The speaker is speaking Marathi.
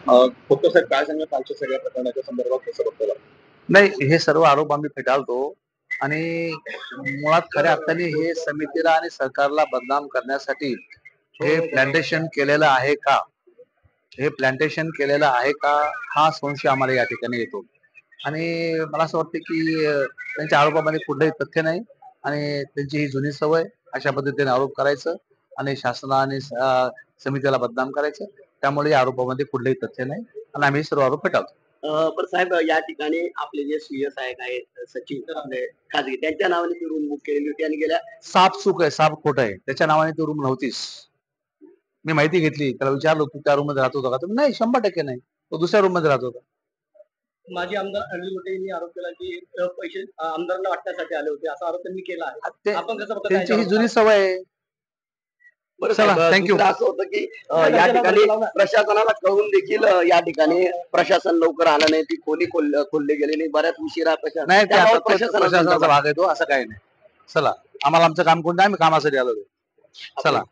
खोतकर साहेब काय सांगा कालच्या सगळ्या प्रकरणाच्या संदर्भात कसं बघतो? नाही, हे सर्व आरोप आम्ही फेटाळतो आणि मुळात खऱ्या अर्थाने हे समितीला आणि सरकारला बदनाम करण्यासाठी हे प्लांटेशन केलेलं आहे का, हा संशय आम्हाला या ठिकाणी येतो. आणि मला असं वाटतं की त्यांच्या आरोपामध्ये कुठलंही तथ्य नाही आणि त्यांची ही जुनी सवय अशा पद्धतीने आरोप करायचं आणि शासनाने समितीला बदनाम करायचं. त्यामुळे या आरोपामध्ये कुठलंही तथ्य नाही आणि आम्ही सर्व आरोप फेटाळतो. पण साहेब या ठिकाणी आपले जे सीए साहेब आहेत सचिन आपले खाजगी त्यांच्या नावाने ती रूम बुक केलेली होती आणि गेल्या साप चूक आहे, साप खोट आहे, त्याच्या नावाने ती रूम नव्हतीच. मी माहिती घेतली, त्याला विचारलो तू त्या रूम मध्ये राहत होता का? नाही, 100% नाही, तो दुसऱ्या रूम मध्ये राहत होता. माजी आमदार अनिल लोटे यांनी आरोप केला की पैसे आमदारांना वाटण्यासाठी आले होते असा आरोप त्यांनी केला आहे. आपण कसं बघता त्यांची ही जुनी सवय आहे. चला, थँक्यू. असं होतं की या ठिकाणी प्रशासनाला कळून देखील या ठिकाणी प्रशासन लवकर आलं नाही, ती खोली खोलली गेलेली बऱ्याच उशिरा नाही, प्रशासनाचा भाग आहे तो, असं काही नाही. चला, आम्हाला आमचं काम कोणतं, आम्ही कामासाठी आलो. चला.